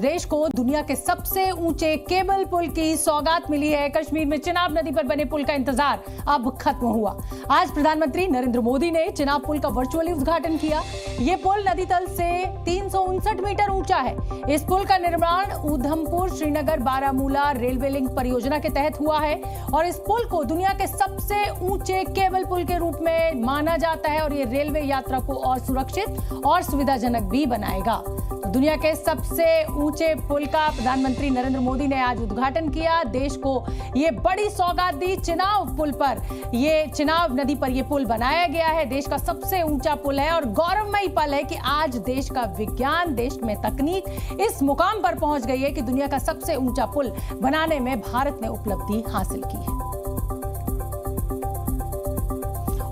देश को दुनिया के सबसे ऊंचे केबल पुल की सौगात मिली है। कश्मीर में चिनाब नदी पर बने पुल का इंतजार अब खत्म हुआ। आज प्रधानमंत्री नरेंद्र मोदी ने चिनाब पुल का वर्चुअली उद्घाटन किया। ये पुल नदी तल से 359 मीटर ऊंचा है। इस पुल का निर्माण उधमपुर श्रीनगर बारामूला रेलवे लिंक परियोजना के तहत हुआ है और इस पुल को दुनिया के सबसे ऊंचे केबल पुल के रूप में माना जाता है और ये रेलवे यात्रा को और सुरक्षित और सुविधाजनक भी बनाएगा। दुनिया के सबसे ऊंचे पुल का प्रधानमंत्री नरेंद्र मोदी ने आज उद्घाटन किया। देश को ये बड़ी सौगात दी। चिनाब पुल पर ये चिनाब नदी पर ये पुल बनाया गया है। देश का सबसे ऊंचा पुल है और गौरवमयी पल है कि आज देश का विज्ञान, देश में तकनीक इस मुकाम पर पहुंच गई है कि दुनिया का सबसे ऊंचा पुल बनाने में भारत ने उपलब्धि हासिल की है।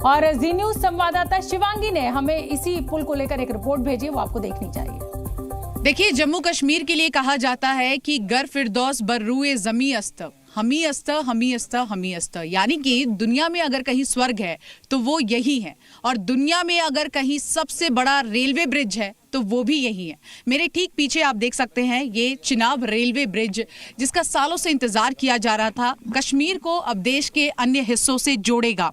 और जी न्यूज संवाददाता शिवांगी ने हमें इसी पुल को लेकर एक रिपोर्ट भेजी, वो आपको देखनी चाहिए। देखिए, जम्मू कश्मीर के लिए कहा जाता है कि गर फिरदौस बर्रुए जमी अस्त हमी अस्त हमी अस्त हमी अस्त, यानी कि दुनिया में अगर कहीं स्वर्ग है तो वो यही है और दुनिया में अगर कहीं सबसे बड़ा रेलवे ब्रिज है तो वो भी यही है। मेरे ठीक पीछे आप देख सकते हैं ये चिनाब रेलवे ब्रिज, जिसका सालों से इंतजार किया जा रहा था। कश्मीर को अब देश के अन्य हिस्सों से जोड़ेगा।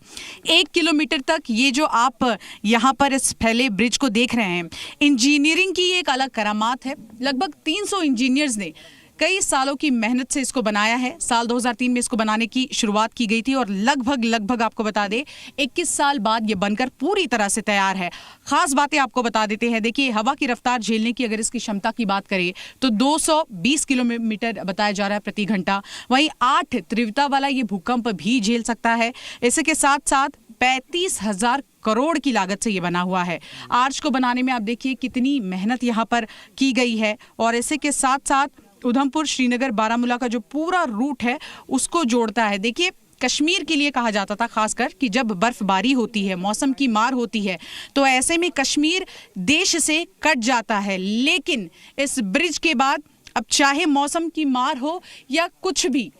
1 किलोमीटर तक ये जो आप यहाँ पर इस फैले ब्रिज को देख रहे हैं, इंजीनियरिंग की एक अलग करामात है। लगभग 300 इंजीनियर्स ने कई सालों की मेहनत से इसको बनाया है। साल 2003 में इसको बनाने की शुरुआत की गई थी और लगभग आपको बता दें 21 साल बाद ये बनकर पूरी तरह से तैयार है। खास बातें आपको बता देते हैं। देखिए, हवा की रफ्तार झेलने की अगर इसकी क्षमता की बात करें तो 220 किलोमीटर बताया जा रहा है प्रति घंटा। वहीं 8 तीव्रता वाला ये भूकंप भी झेल सकता है। इसी के साथ साथ 35,000 करोड़ की लागत से ये बना हुआ है। आर्च को बनाने में आप देखिए कितनी मेहनत यहाँ पर की गई है और इसी के साथ साथ उधमपुर श्रीनगर बारामूला का जो पूरा रूट है उसको जोड़ता है। देखिए, कश्मीर के लिए कहा जाता था खासकर कि जब बर्फबारी होती है, मौसम की मार होती है, तो ऐसे में कश्मीर देश से कट जाता है। लेकिन इस ब्रिज के बाद अब चाहे मौसम की मार हो या कुछ भी,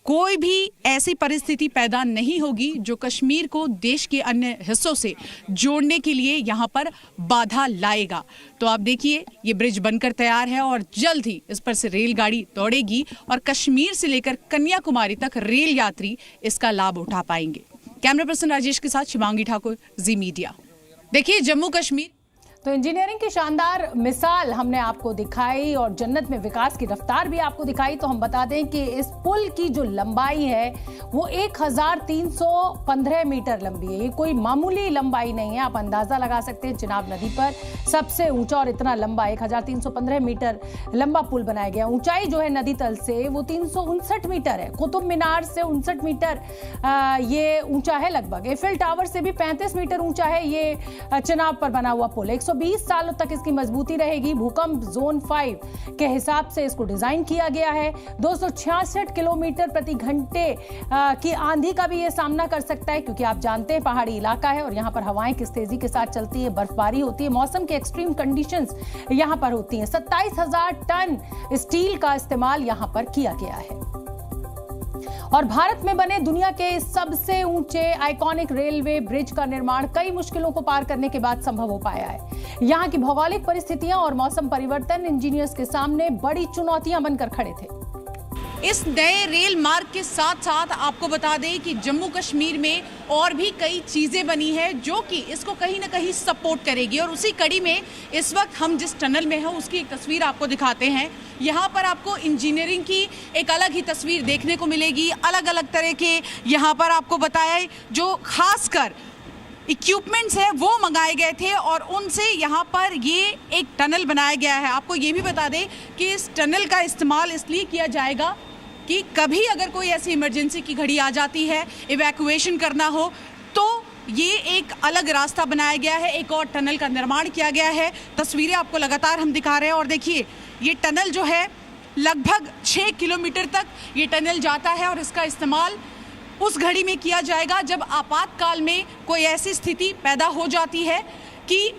कोई भी ऐसी परिस्थिति पैदा नहीं होगी जो कश्मीर को देश के अन्य हिस्सों से जोड़ने के लिए यहाँ पर बाधा लाएगा। तो आप देखिए, ये ब्रिज बनकर तैयार है और जल्द ही इस पर से रेलगाड़ी दौड़ेगी और कश्मीर से लेकर कन्याकुमारी तक रेल यात्री इसका लाभ उठा पाएंगे। कैमरा पर्सन राजेश के साथ शिवांगी ठाकुर, जी मीडिया। देखिए, जम्मू कश्मीर तो इंजीनियरिंग की शानदार मिसाल हमने आपको दिखाई और जन्नत में विकास की रफ्तार भी आपको दिखाई। तो हम बता दें कि इस पुल की जो लंबाई है वो 1315 मीटर लंबी है। ये कोई मामूली लंबाई नहीं है। आप अंदाजा लगा सकते हैं चिनाब नदी पर सबसे ऊंचा और इतना लंबा 1315 मीटर लंबा पुल बनाया गया। ऊंचाई जो है नदी तल से वो 359 मीटर है। कुतुब मीनार से 59 मीटर ये ऊंचा है लगभग। एफिल टावर से भी 35 मीटर ऊंचा है ये चिनाब पर बना हुआ पुल। 120 सालों तक इसकी मजबूती रहेगी। भूकंप जोन 5 के हिसाब से इसको डिजाइन किया गया है। 266 किलोमीटर प्रति घंटे की आंधी का भी ये सामना कर सकता है, क्योंकि आप जानते हैं पहाड़ी इलाका है और यहाँ पर हवाएं किस तेजी के साथ चलती है, बर्फबारी होती है, मौसम के एक्सट्रीम कंडीशंस यहाँ पर होती हैं। 27,000 टन स्टील का इस्तेमाल यहाँ पर किया गया है और भारत में बने दुनिया के सबसे ऊंचे आइकॉनिक रेलवे ब्रिज का निर्माण कई मुश्किलों को पार करने के बाद संभव हो पाया है। यहाँ की भौगोलिक परिस्थितियां और मौसम परिवर्तन इंजीनियर्स के सामने बड़ी चुनौतियां बनकर खड़े थे। इस नए रेल मार्ग के साथ साथ आपको बता दें कि जम्मू कश्मीर में और भी कई चीज़ें बनी है जो कि इसको कहीं ना कहीं सपोर्ट करेगी और उसी कड़ी में इस वक्त हम जिस टनल में हैं उसकी एक तस्वीर आपको दिखाते हैं। यहाँ पर आपको इंजीनियरिंग की एक अलग ही तस्वीर देखने को मिलेगी। अलग अलग तरह के यहाँ पर आपको बताया जो खासकर इक्विपमेंट्स है वो मंगाए गए थे और उनसे यहाँ पर ये एक टनल बनाया गया है। आपको ये भी बता दें कि इस टनल का इस्तेमाल इसलिए किया जाएगा कि कभी अगर कोई ऐसी इमरजेंसी की घड़ी आ जाती है, इवैक्यूएशन करना हो, तो ये एक अलग रास्ता बनाया गया है। एक और टनल का निर्माण किया गया है। तस्वीरें आपको लगातार हम दिखा रहे हैं और देखिए, ये टनल जो है लगभग 6 किलोमीटर तक ये टनल जाता है और इसका इस्तेमाल उस घड़ी में किया जाएगा जब आपातकाल में कोई ऐसी स्थिति पैदा हो जाती है कि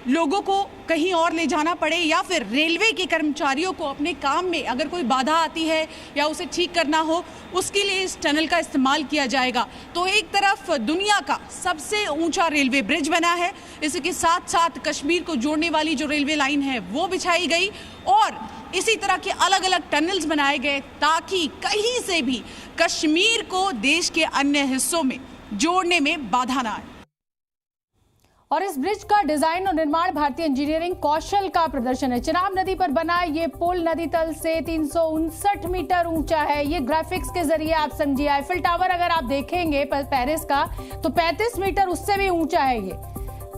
लोगों को कहीं और ले जाना पड़े या फिर रेलवे के कर्मचारियों को अपने काम में अगर कोई बाधा आती है या उसे ठीक करना हो, उसके लिए इस टनल का इस्तेमाल किया जाएगा। तो एक तरफ दुनिया का सबसे ऊंचा रेलवे ब्रिज बना है, इसी के साथ साथ कश्मीर को जोड़ने वाली जो रेलवे लाइन है वो बिछाई गई और इसी तरह के अलग अलग टनल्स बनाए गए ताकि कहीं से भी कश्मीर को देश के अन्य हिस्सों में जोड़ने में बाधा ना आए। और इस ब्रिज का डिजाइन और निर्माण भारतीय इंजीनियरिंग कौशल का प्रदर्शन है। चिनाब नदी पर बना ये पुल नदी तल से 359 मीटर ऊंचा है। ये ग्राफिक्स के जरिए आप समझिए। आईफिल टावर अगर आप देखेंगे पेरिस का तो 35 मीटर उससे भी ऊंचा है। ये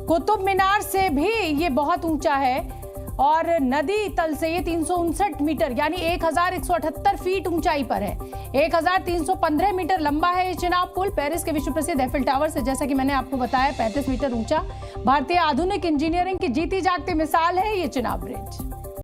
कुतुब मीनार से भी ये बहुत ऊंचा है और नदी तल से ये 359 मीटर यानी 1178 फीट ऊंचाई पर है। 1315 मीटर लंबा है ये चिनाब पुल। पेरिस के विश्व प्रसिद्ध एफिल टावर से, जैसा कि मैंने आपको बताया, 35 मीटर ऊंचा। भारतीय आधुनिक इंजीनियरिंग की जीती जागती मिसाल है ये चिनाब ब्रिज।